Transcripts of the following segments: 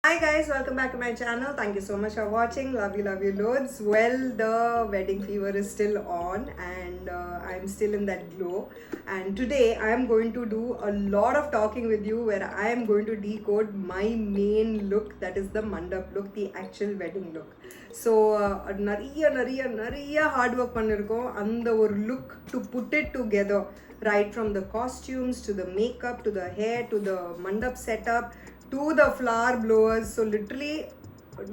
Hi guys, welcome back to my channel. Thank you so much for watching. Love you loads. Well, the wedding fever is still on and I'm still in that glow. And today I am going to do a lot of talking with you where I am going to decode my main look, that is the mandap look, the actual wedding look. So நிறைய hard work பண்ணிருக்கோம் அந்த ஒரு look to put it together, right from the costumes to the makeup to the hair to the mandap setup to the flower blowers. So literally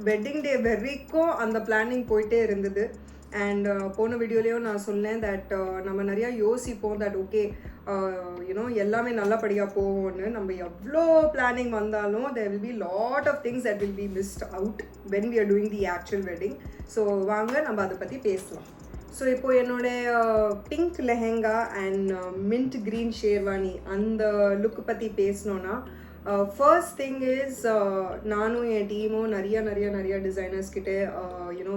wedding day வரைக்கும் அந்த planning போயிட்டே இருந்தது. And போன வீடியோலேயும் நான் சொன்னேன் தட் நம்ம நிறையா யோசிப்போம் தட் ஓகே யூனோ எல்லாமே நல்லபடியாக போவோம்னு. நம்ம எவ்வளோ பிளானிங் வந்தாலும் there will be lot of things that will be missed out when we are doing the actual wedding. So வாங்க நம்ம அதை பற்றி பேசலாம். ஸோ இப்போது என்னோடய pink lehenga and mint green sherwani அந்த லுக்கு பற்றி பேசணுன்னா, first thing is நானும் என் டீமும் நிறைய designers கிட்ட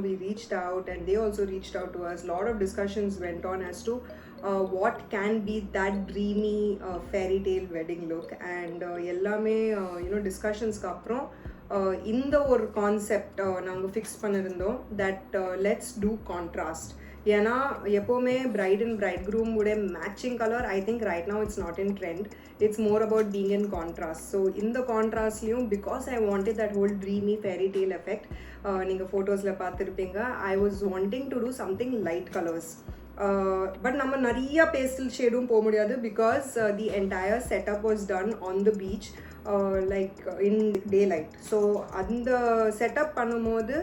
we reached out and they also reached out to us. Lot of discussions went on as to what can be that dreamy fairy tale wedding look and எல்லாமே discussions-க்கு அப்புறம் இந்த ஒரு concept நாங்கள் fix பண்ணியிருந்தோம் தட் லெட்ஸ் டூ கான்ட்ராஸ்ட். ஏன்னா எப்போவுமே bride and bride groom உடைய matching colour I think right now it's not in trend. It's more about being in contrast. So இந்த கான்ட்ராஸ்ட்லேயும் because I wanted that whole dreamy fairy tale effect, நீங்கள் ஃபோட்டோஸில் பார்த்துருப்பீங்க, I was wanting to do something light colours. But நம்ம நிறைய pastel ஷேடும் போக முடியாது because the entire setup was done on the beach like in day light. So அந்த setup பண்ணும்போது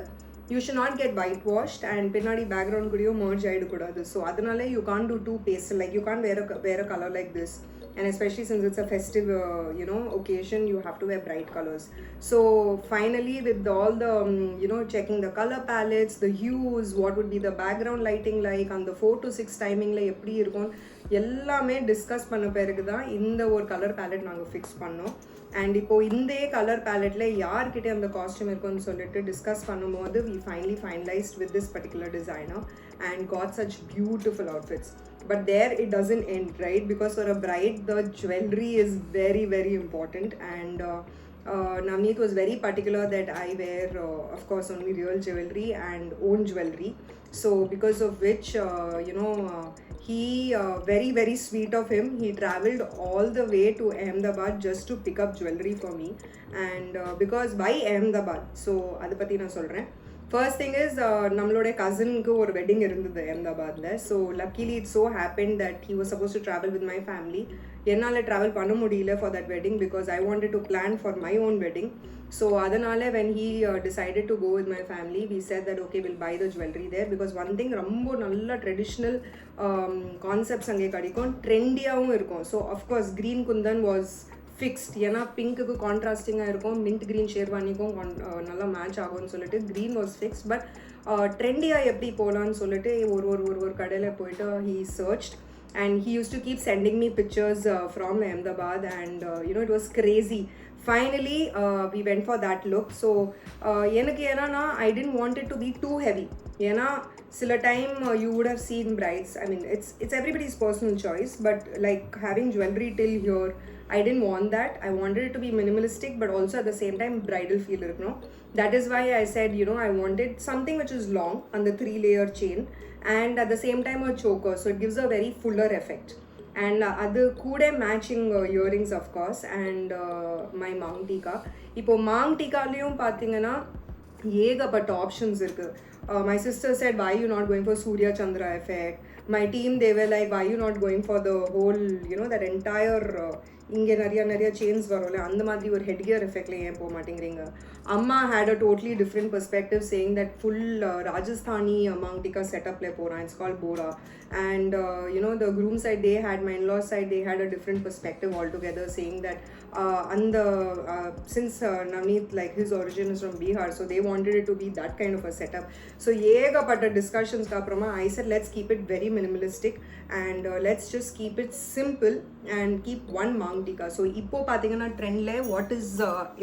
you should not get whitewashed and பின்னாடி background கூடயும் merge ஆகிடக்கூடாது. ஸோ அதனால you can't do too pastel, like you can't wear a color like this, and especially since it's a festive occasion, you have to wear bright colors. So finally with all the checking the color palettes, the hues, what would be the background lighting like, and the 4 to 6 timingல எப்படி இருக்கும் எல்லாமே discuss பண்ண பிறகு தான் இந்த ஒரு colour ballot நாங்கள் fix பண்ணோம். அண்ட் இப்போது இந்த கலர் பேலட்டில் யார்கிட்ட அந்த காஸ்டியூம் இருக்குன்னு சொல்லிட்டு டிஸ்கஸ் பண்ணும்போது we finally finalized with this particular designer and got such beautiful outfits. But there it doesn't end, right? Because for a bride the jewelry is very important and Navneet was very particular that I wear of course only real jewelry and own jewelry. So because of which he very sweet of him, he traveled all the way to Ahmedabad just to pick up jewelry for me. And because why Ahmedabad, so adu patti na solren. First thing is நம்மளோட கசினுக்கு ஒரு wedding இருந்தது அஹமதாபாத்தில். So luckily it so happen that he was suppose to travel with my family. என்னால் travel பண்ண முடியல for that wedding because I wanted to plan for my own wedding. So அதனால் when he decided to go with my family we said that okay will buy the jewellery there because one thing ரொம்ப நல்ல traditional concepts அங்கே கிடைக்கும், ட்ரெண்டியாகவும் இருக்கும். So of course green kundan was fixed, ஏன்னா பிங்க்குக்கு கான்ட்ராஸ்டிங்காக இருக்கும், mint green ஷேர்வானிக்கும் நல்லா மேட்ச் ஆகும்னு சொல்லிட்டு க்ரீன் வாஸ் ஃபிக்ஸ்ட். பட் ட்ரெண்டியாக எப்படி போகலான்னு சொல்லிட்டு ஒரு கடையில் போயிட்டு he searched and he used to keep sending me pictures from Ahmedabad and it was crazy. Finally we went for that look. So எனக்கு ஏன்னா I didn't want it to be too heavy. ஏன்னா சில time you would have seen brides, I mean it's everybody's personal choice, but like having jewelry till here, I didn't want that. I wanted it to be minimalistic but also at the same time bridal feel irukno. That is why I said I wanted something which is long on the 3-layer chain and at the same time a choker, so it gives a very fuller effect. And adu kude matching earrings of course and my mount tika. Ipo mount tika liyum pathingana ஏகப்பட்ட options இருக்குது. My sister said why you not going for Surya Chandra effect. My team they were like why you not going for the whole that entire இங்கே நிறைய chains வரும்ல அந்த மாதிரி ஒரு headgear எஃபெக்ட்ல ஏன் போக மாட்டேங்கிறீங்க. அம்மா had a totally different perspective saying that full Rajasthani maangtikka செட்டப்ல போகிறான், இட்ஸ் கால் போரா. And the groom side they had, my in-law side they had a different perspective altogether saying that and since Navneet like his origin is from Bihar, so they wanted it to be that kind of a setup. So ஏகப்பட்ட டிஸ்கஷன்ஸ்க்கு அப்புறமா I said let's keep it very minimalistic and let's just keep it simple and keep one mangtika. So இப்போ பார்த்தீங்கன்னா ட்ரெண்ட்ல what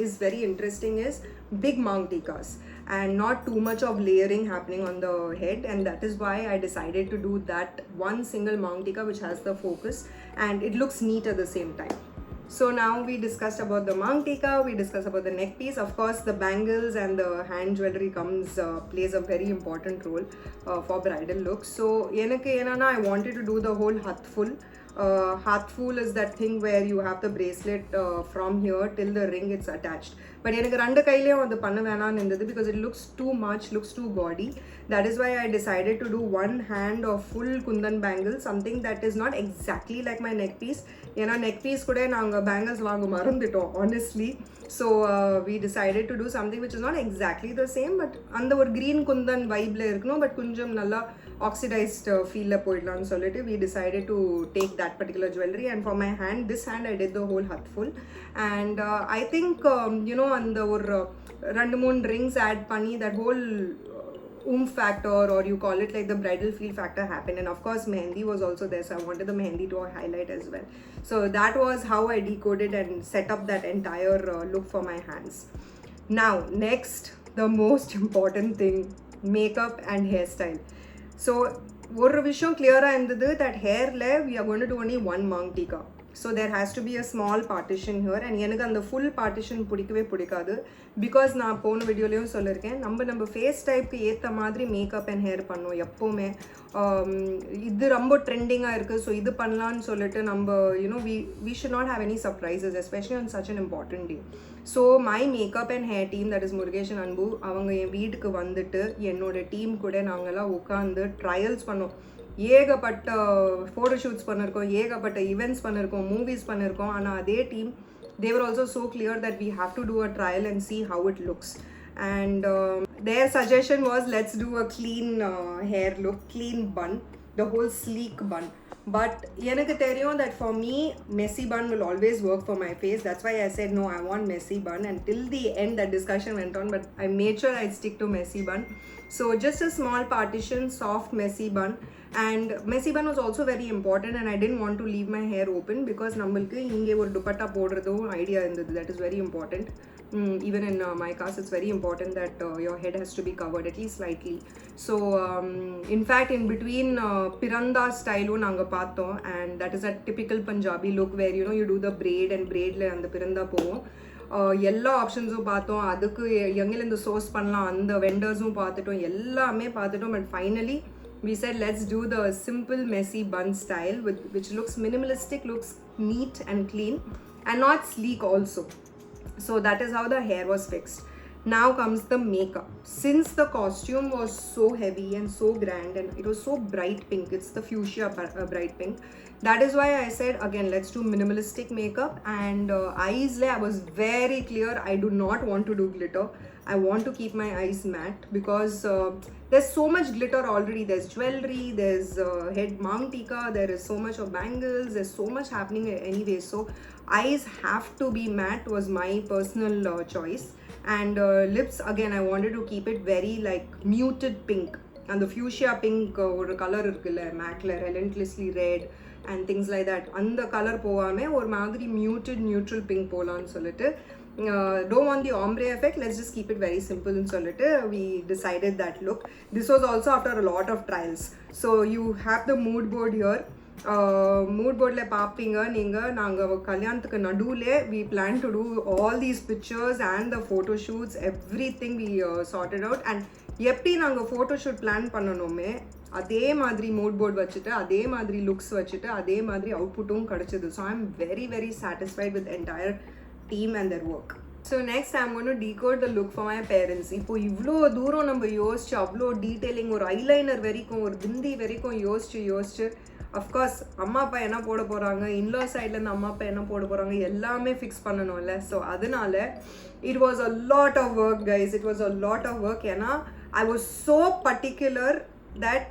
is very interesting is big mangtikas and not too much of layering happening on the head, and that is why I decided to do that one single mangtika which has the focus and it looks neat at the same time. So now we discussed about the mang tika, we discussed about the neck piece. Of course, the bangles and the hand jewelry plays a very important role for bridal looks. So enakku enana, I wanted to do the whole hathful. Hathful is that thing where you have the bracelet from here till the ring it's attached. But எனக்கு ரெண்டு கையிலையும் அது பண்ண வேணாம்னு இருந்தது because it looks too much, looks too gaudy. That is why I decided to do one hand of full kundan bangle, something that is not exactly like my neck piece. ஏன்னா neck piece கூட நாங்கள் bangles வாங்க மறந்துட்டோம் honestly. So we decided to do something which is not exactly the same, but அந்த ஒரு green kundan vibe இருக்கணும், but கொஞ்சம் நல்லா oxidized feel போயிடலாம்னு சொல்லிட்டு we decided to take that particular jewelry. And for my hand, this hand I did the whole hathful. And I think அந்த ஒரு ரெண்டு மூணு rings add பண்ணி that whole factor, or you call it like the bridal feel factor, happened. And of course mehendi was also there, so I wanted the mehendi to highlight as well. So that was how I decoded and set up that entire look for my hands. Now next, the most important thing, makeup and hairstyle. So ஒரு விஷயம் clear-ஆ இருந்தது that hairல we are going to do only one mang tika. So there has to be a small partition here, and எனக்கு அந்த full partition பிடிக்கவே பிடிக்காது because நான் போன வீடியோலையும் சொல்லியிருக்கேன், நம்ம ஃபேஸ் டைப்க்கு ஏற்ற மாதிரி மேக்கப் அண்ட் ஹேர் பண்ணோம் எப்போவுமே. இது ரொம்ப ட்ரெண்டிங்காக இருக்குது, ஸோ இது பண்ணலான்னு சொல்லிட்டு நம்ம we should not have any surprises, especially on such an important day. So my makeup and hair team, that is Murugesh and அன்பு, அவங்க என் வீட்டுக்கு வந்துட்டு என்னோட டீம் கூட நாங்கள்லாம் உட்காந்து ட்ரையல்ஸ் பண்ணோம். ஏகப்பட்ட ஃபோட்டோஷூட்ஸ் பண்ணியிருக்கோம், ஏகப்பட்ட ஈவெண்ட்ஸ் பண்ணியிருக்கோம், மூவிஸ் பண்ணியிருக்கோம். ஆனால் அதே team, they were also so clear that we have to do a trial and see how it looks. And their suggestion was, let's do a clean hair look, clean bun, the whole sleek bun. But எனக்கு தெரியும் that for me messy bun will always work for my face. That's why I said no, I want messy bun. And till the end that discussion went on, but I made sure I'd stick to messy bun. So just a small partition, soft messy bun. And messy bun was also very important, and I didn't want to leave my hair open because நம்மளுக்கு இங்கே ஒரு dupatta போடுறதும் idea இருந்தது. That is very important. Even in my case, it's very important that your head has to be covered at least slightly. So in fact, in between piranda style நாங்க பார்த்தோம், and that is a typical Punjabi look where you do the braid, and braidல அந்த piranda போவோம். எல்லா ஆப்ஷன்ஸும் பார்த்தோம், அதுக்கு எங்கேருந்து source பண்ணலாம் அந்த வெண்டர்ஸும் பார்த்துட்டோம், எல்லாமே பார்த்துட்டோம். But finally we said let's do the simple messy bun style which looks minimalistic, looks neat and clean, and not sleek also. So that is how the hair was fixed. Now comes the makeup. Since the costume was so heavy and so grand and it was so bright pink, it's the fuchsia bright pink, that is why I said again let's do minimalistic makeup. And eyes I was very clear, I do not want to do glitter. I want to keep my eyes matte because there's so much glitter already. There's jewelry, there's head mang tika, there is so much of bangles, there's so much happening anyway. So eyes have to be matte was my personal choice. And lips, again I wanted to keep it very like muted pink, and the fuchsia pink or color irukilla macla relentlessly red and things like that. And the color povame or madri muted neutral pink polan solittu. Don't want the ombre effect, let's just keep it very simple and solittu. We decided that look. This was also after a lot of trials. So you have the mood board here. Mood போர்டில் பார்ப்பீங்க நீங்கள், நாங்கள் கல்யாணத்துக்கு நடுவில் we plan to do all these pictures and the photo shoots, everything we sorted out. And எப்படி நாங்கள் photoshoot plan பண்ணணுமே அதே மாதிரி மூட் போர்ட் வச்சுட்டு, அதே மாதிரி லுக்ஸ் வச்சுட்டு, அதே மாதிரி அவுட்புட்டும் கிடச்சிது. So I am very very satisfied with entire team and their work. So next I'm going to decode the look for my parents. இப்போ இவ்வளோ தூரம் நம்ம யோசிச்சு, அவ்வளோ டீட்டெயிலிங், ஒரு ஐலைனர் வரைக்கும், ஒரு பிந்தி வரைக்கும் யோசிச்சு அஃப்கோர்ஸ் அம்மா அப்பா என்ன போட போகிறாங்க, இன்லா சைட்லேருந்து அம்மா அப்பா என்ன போட போகிறாங்க, எல்லாமே ஃபிக்ஸ் பண்ணணும்ல. ஸோ அதனால it was a lot of work guys, it was a lot of work. ஏன்னா I was so particular that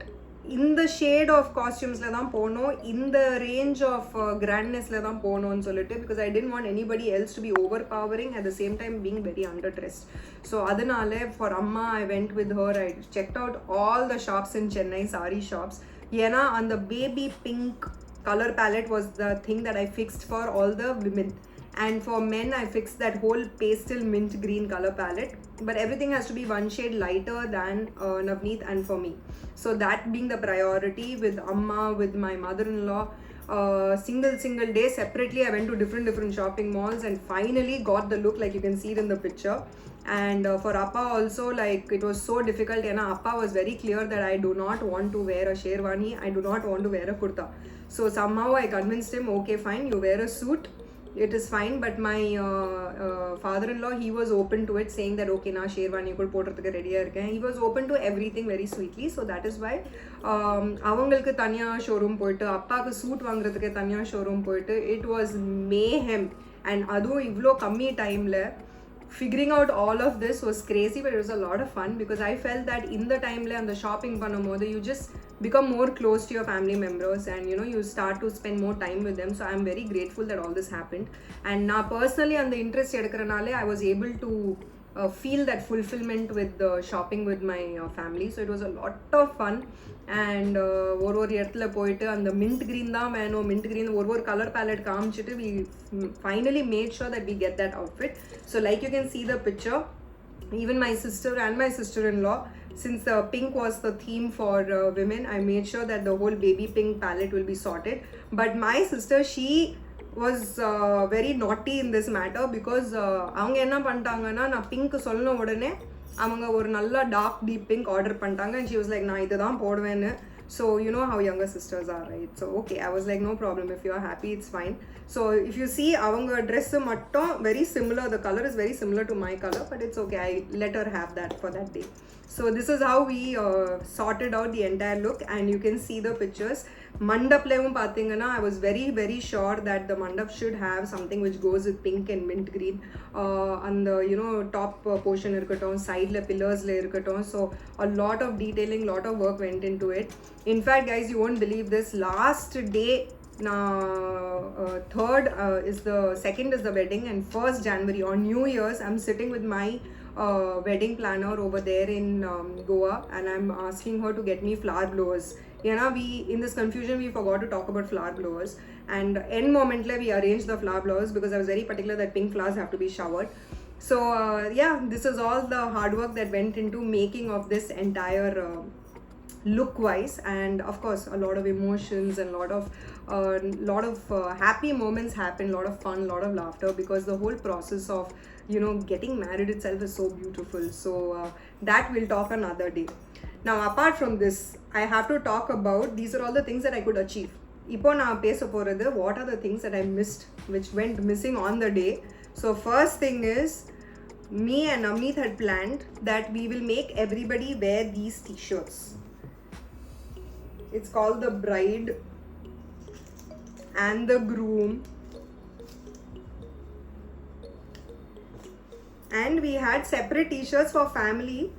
இந்த ஷேட் ஆஃப் காஸ்டியூம்ஸில் தான் போகணும், இந்த ரேஞ்ச் ஆஃப் கிராண்ட்னஸில் தான் போகணும்னு சொல்லிட்டு, because I didn't want anybody else to be overpowering at the same time being very underdressed. So அதனால ஃபார் அம்மா I went with her, I checked out all the shops in Chennai, sari shops. ஏன்னா அந்த baby pink color palette was the thing that I fixed for all the women. And for men, I fixed that whole pastel mint green color palette. But everything has to be one shade lighter than Navneet and for me. So that being the priority with Amma, with my mother-in-law, single day separately I went to different shopping malls and finally got the look like you can see it in the picture. And for Appa also, like, it was so difficult. Appa was very clear that I do not want to wear a sherwani, I do not want to wear a kurta. So somehow I convinced him, okay fine, you wear a suit, it is fine. But my father-in-law, he was open to it, saying that okay na sherwani kod podrathukku ready ah iruken. He was open to everything very sweetly. So that is why avangalukku thaniya showroom poittu appakku suit vaangradhukku thaniya showroom poittu it was mayhem. And adu ivlo kammi time la figuring out all of this was crazy, but it was a lot of fun because I felt that in the time la and the shopping பண்ணும்போது you just become more close to your family members and you start to spend more time with them. So I'm very grateful that all this happened. And now personally on the interest edukranale I was able to feel that fulfillment with the shopping with my family. So it was a lot of fun. And ஒரு இடத்துல போயிட்டு அந்த mint green தான் வேணும், mint green ஒரு colour ballot காமிச்சிட்டு we finally made sure that we get that outfit. So like you can see the picture, even my sister and my sister-in-law, since pink was the theme for women, I made sure that the whole baby pink palette will be sorted. But my sister, she was very naughty in this matter because அவங்க என்ன பண்ணிட்டாங்கன்னா, நான் pink சொன்ன உடனே அவங்க ஒரு நல்ல dark deep pink order பண்ணிட்டாங்க. and she was like நான் இதுதான் போடுவேன்னு. So you know how younger sisters are, right? So okay, I was like no problem, if you are happy it's fine. So if you see avanga dress mattum very similar, the color is very similar to my color, but it's okay, I let her have that for that day. So this is how we sorted out the entire look. And you can see the pictures. Mandap levum pathingana, I was very sure that the mandap should have something which goes with pink and mint green on the top portion irukattum, side la pillars la irukattum. So a lot of detailing, lot of work went into it. In fact guys, you won't believe this, last day third is the second is the wedding, and 1st January on New Year's I'm sitting with my wedding planner over there in Goa, and I'm asking her to get me flower blowers. We in this confusion we forgot to talk about flower blowers, and end moment la we arranged the flower blowers because I was very particular that pink flowers have to be showered. So yeah, this is all the hard work that went into making of this entire look wise. And of course a lot of emotions and lot of happy moments happened, lot of fun, lot of laughter, because the whole process of getting married itself is so beautiful. So that we'll talk another day. Now apart from this, I have to talk about, these are all the things that I could achieve. Ipo na pesa poradhu, what are the things that I missed, which went missing on the day. So first thing is, me and Navneet had planned that we will make everybody wear these t-shirts. It's called the bride and the groom, and we had separate t-shirts for family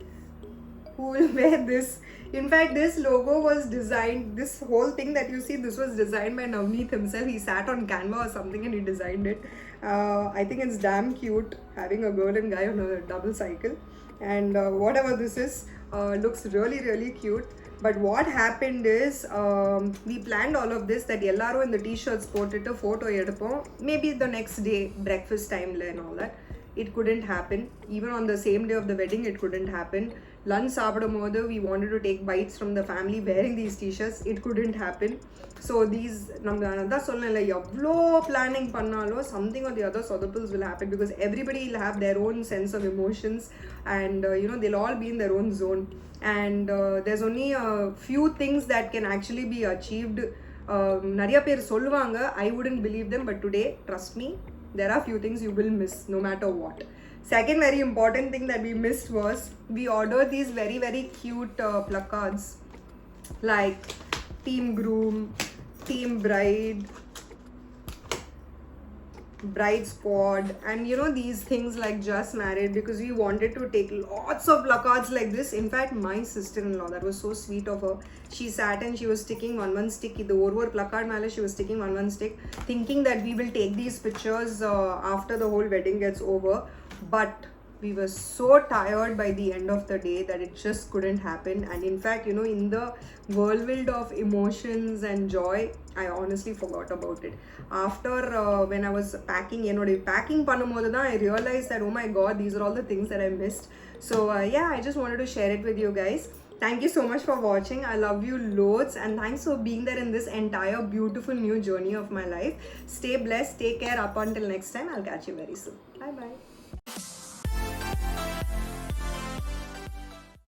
who will wear this. In fact, this logo was designed, this whole thing that you see, this was designed by Navneet himself. He sat on Canva or something and he designed it. I think it's damn cute having a girl and guy on a double cycle, and whatever this is looks really cute. But what happened is, we planned all of this that ellaru in the t-shirts potittu photo edupom, maybe the next day breakfast time la and all that. It couldn't happen. Even on the same day of the wedding it couldn't happen. Lunch சாப்பிடும்போது we wanted to take bites from the family wearing these t-shirts, it couldn't happen. So these நம்ம அதான் சொல்லல, எவ்வளோ planning பண்ணாலும் something or the other சொதப்பல்ஸ் will happen, because everybody will have their own sense of emotions, and they'll all be in their own zone, and there's only a few things that can actually be achieved. நிறைய பேர் சொல்லுவாங்க, I wouldn't believe them, but today trust me, there are few things you will miss no matter what. Second very important thing that we missed was, we ordered these very cute placards like team groom, team bride, bride squad, and these things like just married, because we wanted to take lots of placards like this. In fact, my sister-in-law, that was so sweet of her, she sat and she was sticking one stick, the over placard male she was sticking one stick, thinking that we will take these pictures after the whole wedding gets over. But we were so tired by the end of the day that it just couldn't happen. And in fact, in the whirlwind of emotions and joy, I honestly forgot about it. After when I was packing, packing பண்ணும்போது தான் I realized that, oh my god, these are all the things that I missed. So yeah, I just wanted to share it with you guys. Thank you so much for watching. I love you loads, and thanks for being there in this entire beautiful new journey of my life. Stay blessed, take care. Up until next time, I'll catch you very soon. Bye bye.